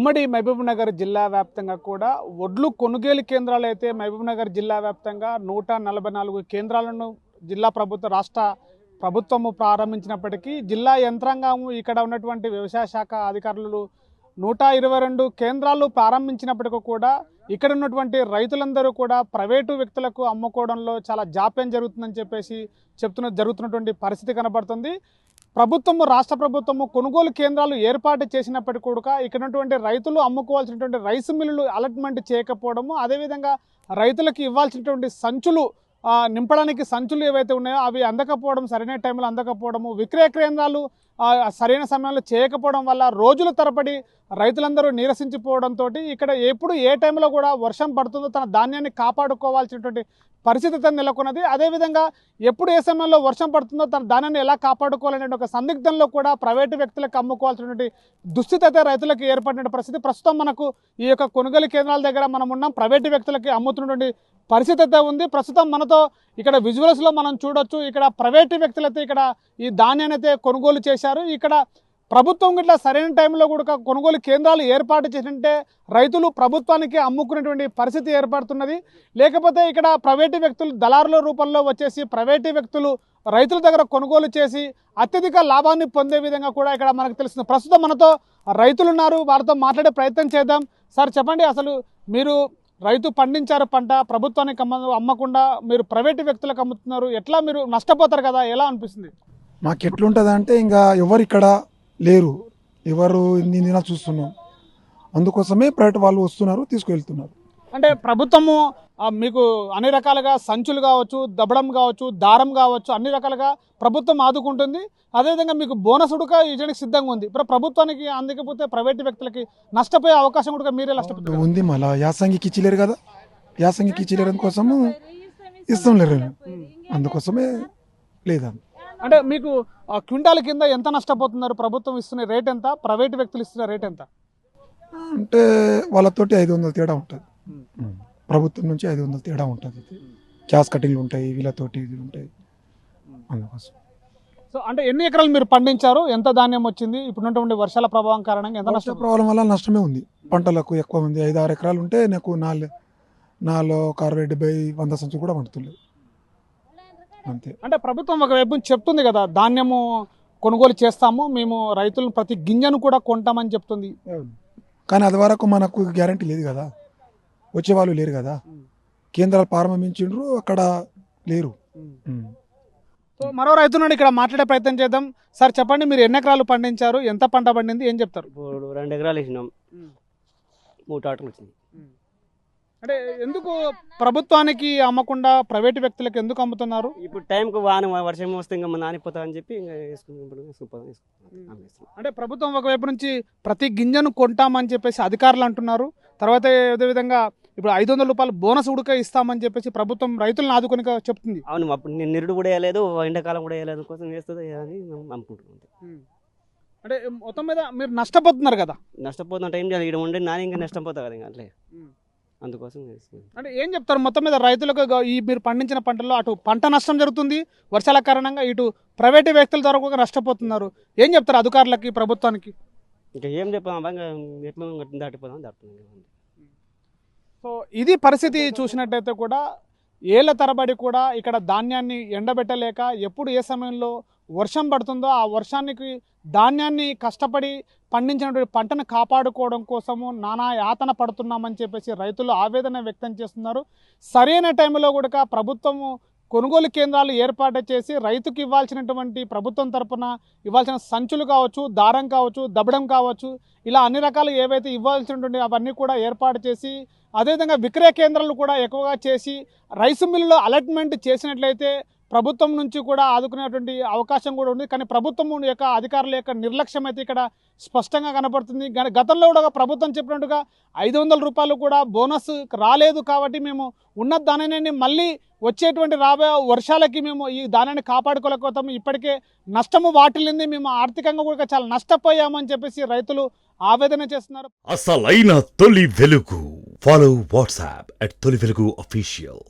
ఉమ్మడి మహబూబ్నగర్ జిల్లా వ్యాప్తంగా కూడా వడ్లు కొనుగోలు కేంద్రాలు అయితే మహబూబ్నగర్ జిల్లా వ్యాప్తంగా 144 కేంద్రాలను జిల్లా ప్రభుత్వ రాష్ట్ర ప్రభుత్వము ప్రారంభించినప్పటికీ జిల్లా యంత్రాంగం ఇక్కడ ఉన్నటువంటి వ్యవసాయ శాఖ అధికారులు 122 కేంద్రాలు ప్రారంభించినప్పటికీ కూడా ఇక్కడ ఉన్నటువంటి రైతులందరూ కూడా ప్రైవేటు వ్యక్తులకు అమ్ముకోవడంలో చాలా జాప్యం జరుగుతుందని చెప్పేసి జరుగుతున్నటువంటి పరిస్థితి కనబడుతుంది. రాష్ట్ర ప్రభుత్వము కొనుగోలు కేంద్రాలు ఏర్పాటు చేసినప్పటికీ కూడా ఇక్కడ ఉన్నటువంటి రైతులు అమ్ముకోవాల్సినటువంటి రైసు మిల్లులు అలాట్మెంట్ చేయకపోవడము, అదేవిధంగా రైతులకు ఇవ్వాల్సినటువంటి సంచులు నింపడానికి సంచులు ఏవైతే ఉన్నాయో అవి అందకపోవడం, సరైన టైంలో అందకపోవడము, విక్రయ కేంద్రాలు సరైన సమయంలో చేయకపోవడం వల్ల రోజుల తరబడి రైతులందరూ నీరసించిపోవడంతో ఇక్కడ ఎప్పుడు ఏ టైంలో కూడా వర్షం పడుతుందో తన ధాన్యాన్ని కాపాడుకోవాల్సినటువంటి పరిస్థితి నెలకొన్నది. అదేవిధంగా ఎప్పుడు ఏ సమయంలో వర్షం పడుతుందో తన ధాన్యాన్ని ఎలా కాపాడుకోవాలనే ఒక సందిగ్ధంలో కూడా ప్రైవేటు వ్యక్తులకు అమ్ముకోవాల్సినటువంటి దుస్థితి అయితే రైతులకు ఏర్పడిన పరిస్థితి. ప్రస్తుతం మనకు ఈ యొక్క కొనుగోలు కేంద్రాల దగ్గర మనం ఉన్నాం. ప్రైవేటు వ్యక్తులకి అమ్ముతున్నటువంటి పరిస్థితి అయితే ఉంది. ప్రస్తుతం మనతో ఇక్కడ విజువల్స్లో మనం చూడొచ్చు. ఇక్కడ ప్రైవేటు వ్యక్తులైతే ఇక్కడ ఈ ధాన్యాన్ని అయితే కొనుగోలు చేశారు. ఇక్కడ ప్రభుత్వం ఇట్లా సరైన టైంలో కూడా కొనుగోలు కేంద్రాలు ఏర్పాటు చేసినట్టే రైతులు ప్రభుత్వానికి అమ్ముకునేటువంటి పరిస్థితి ఏర్పడుతున్నది. లేకపోతే ఇక్కడ ప్రైవేటు వ్యక్తులు దళారుల రూపంలో వచ్చేసి ప్రైవేటు వ్యక్తులు రైతుల దగ్గర కొనుగోలు చేసి అత్యధిక లాభాన్ని పొందే విధంగా కూడా ఇక్కడ మనకు తెలుస్తుంది. ప్రస్తుతం మనతో రైతులు ఉన్నారు, వారితో మాట్లాడే ప్రయత్నం చేద్దాం. సార్ చెప్పండి, అసలు మీరు రైతు పండించారు పంట, ప్రభుత్వానికి అమ్మకుండా మీరు ప్రైవేటు వ్యక్తులకు అమ్ముతున్నారు, ఎట్లా మీరు నష్టపోతారు కదా, ఎలా అనిపిస్తుంది? మాకు ఎట్లుంటుంది అంటే ఇంకా ఎవరు ఇక్కడ లేరు, ఎవరు ఇన్ని దినాలు చూస్తున్నాం, అందుకోసమే ప్రైవేట్ వాళ్ళు వస్తున్నారు, తీసుకువెళ్తున్నారు. అంటే ప్రభుత్వము మీకు అన్ని రకాలుగా సంచులు కావచ్చు, దబ్బడం కావచ్చు, దారం కావచ్చు, అన్ని రకాలుగా ప్రభుత్వం ఆదుకుంటుంది. అదేవిధంగా మీకు బోనస్ కూడా ఇవ్వడానికి సిద్ధంగా ఉంది. ఇప్పుడు ప్రభుత్వానికి అందకపోతే ప్రైవేటు వ్యక్తులకి నష్టపోయే అవకాశం కూడా మీరే నష్టపోతారు ఉంది. మళ్ళీ యాసంగికి ఇచ్చిలేరు కదా, యాసంగికి ఇచ్చిలేరు కోసము ఇష్టం లేరు, అందుకోసమే లేదా. అంటే మీకు క్వింటాల్ కింద ఎంత నష్టపోతున్నారు? ప్రభుత్వం ఇస్తున్న రేట్ ఎంత, ప్రైవేటు వ్యక్తులు ఇస్తున్న రేట్ ఎంత? అంటే వాళ్ళతోటి 500 తేడా ఉంటుంది, ప్రభుత్వం నుంచి 500 తేడా ఉంటుంది. క్యాష్ కటింగ్లు ఉంటాయి, వీళ్ళతోటి ఇది ఉంటాయి, అందుకోసం. సో అంటే ఎన్ని ఎకరాలు మీరు పండించారు, ఎంత ధాన్యం వచ్చింది? ఇప్పుడున్నటువంటి వర్షాల ప్రభావం కారణంగా ఎంత నష్టం? ప్రభావం వల్ల నష్టమే ఉంది. పంటలకు ఎక్కువ ఉంది. 5-6 ఎకరాలు ఉంటే నాకు 60-70-100 సంచులు కూడా పండుతుంది అంతే. అంటే ప్రభుత్వం ఒకవైపు చెప్తుంది కదా, ధాన్యము కొనుగోలు చేస్తాము మేము, రైతులను ప్రతి గింజను కూడా కొంటామని చెప్తుంది. కానీ అది వరకు మనకు గ్యారంటీ లేదు కదా, వచ్చేవాళ్ళు లేరు కదా. కేంద్రాలు ప్రారంభించిండ్రు, అక్కడ లేరు. సో మరో రైతులను ఇక్కడ మాట్లాడే ప్రయత్నం చేద్దాం. సార్ చెప్పండి, మీరు ఎన్ని ఎకరాలు పండించారు, ఎంత పంట పండింది, ఏం చెప్తారు? ఇప్పుడు 2 ఎకరాలు వేసినాం, 3 ట్రాక్టర్లు వచ్చింది. అంటే ఎందుకు ప్రభుత్వానికి అమ్మకుండా ప్రైవేటు వ్యక్తులకు ఎందుకు అమ్ముతున్నారు? ఇప్పుడు టైంకు వర్షం వస్తే ఇంకా నానిపోతా అని చెప్పి ఇంకా వేసుకుంటాం. అంటే ప్రభుత్వం ఒకవైపు నుంచి ప్రతి గింజను కొంటామని చెప్పేసి అధికారులు అంటున్నారు. తర్వాత అదేవిధంగా ఇప్పుడు 500 రూపాయలు బోనస్ ఉడక ఇస్తామని చెప్పేసి ప్రభుత్వం రైతులను ఆదుకొని చెప్తుంది. అవును, అప్పుడు నేను నిరుడు కూడా వేయలేదు, ఎండాకాలం కూడా వేయలేదు, కోసం వేస్తుంది అని అనుకుంటున్నాను. అంటే మొత్తం మీద మీరు నష్టపోతున్నారు కదా. నష్టపోతున్న టైం ఇక్కడ ఉండే నాని ఇంకా నష్టపోతా కదా ఇంకా అట్లే, అందుకోసం. అంటే ఏం చెప్తారు మొత్తం మీద రైతులకు? ఈ మీరు పండించిన పంటల్లో అటు పంట నష్టం జరుగుతుంది వర్షాల కారణంగా, ఇటు ప్రైవేటు వ్యక్తుల ద్వారా కూడా నష్టపోతున్నారు. ఏం చెప్తారు అధికారులకి, ప్రభుత్వానికి? ఇంకా ఏం చెప్పాం, ఎట్లా దాటిపోదాం. సో ఇది పరిస్థితి. చూసినట్టయితే కూడా ఏళ్ల తరబడి కూడా ఇక్కడ ధాన్యాన్ని ఎండబెట్టలేక ఎప్పుడు ఏ సమయంలో వర్షం పడుతుందో ఆ వర్షానికి ధాన్యాన్ని కష్టపడి పండించినటువంటి పంటను కాపాడుకోవడం కోసము నానా యాతన పడుతున్నామని చెప్పేసి రైతులు ఆవేదన వ్యక్తం చేస్తున్నారు. సరైన టైంలో కూడా ప్రభుత్వము కొనుగోలు కేంద్రాలు ఏర్పాటు చేసి రైతుకు ఇవ్వాల్సినటువంటి ప్రభుత్వం తరపున ఇవ్వాల్సిన సంచులు కావచ్చు, దారం కావచ్చు, దబ్బడం కావచ్చు, ఇలా అన్ని రకాలు ఏవైతే ఇవ్వాల్సినటువంటి అవన్నీ కూడా ఏర్పాటు చేసి, అదేవిధంగా విక్రయ కేంద్రాలు కూడా ఎక్కువగా చేసి రైసు మిల్లులో అలాట్మెంట్ చేసినట్లయితే ప్రభుత్వం నుంచి కూడా ఆదుకునేటువంటి అవకాశం కూడా ఉంది. కానీ ప్రభుత్వం యొక్క అధికారుల యొక్క నిర్లక్ష్యం అయితే ఇక్కడ స్పష్టంగా కనపడుతుంది. గతంలో కూడా ప్రభుత్వం చెప్పినట్టుగా 500 రూపాయలు కూడా బోనస్ రాలేదు కాబట్టి మేము ఉన్న ధాన్యాన్ని మళ్ళీ వచ్చేటువంటి రాబోయే వర్షాలకి మేము ఈ ధాన్యాన్ని కాపాడుకోలేకపోతాము, ఇప్పటికే నష్టము వాటిల్లింది, మేము ఆర్థికంగా కూడా చాలా నష్టపోయామని చెప్పేసి రైతులు ఆవేదన చేస్తున్నారు. అసలైన తొలి వెలుగు. ఫాలో వాట్సాప్ @తొలి వెలుగు official.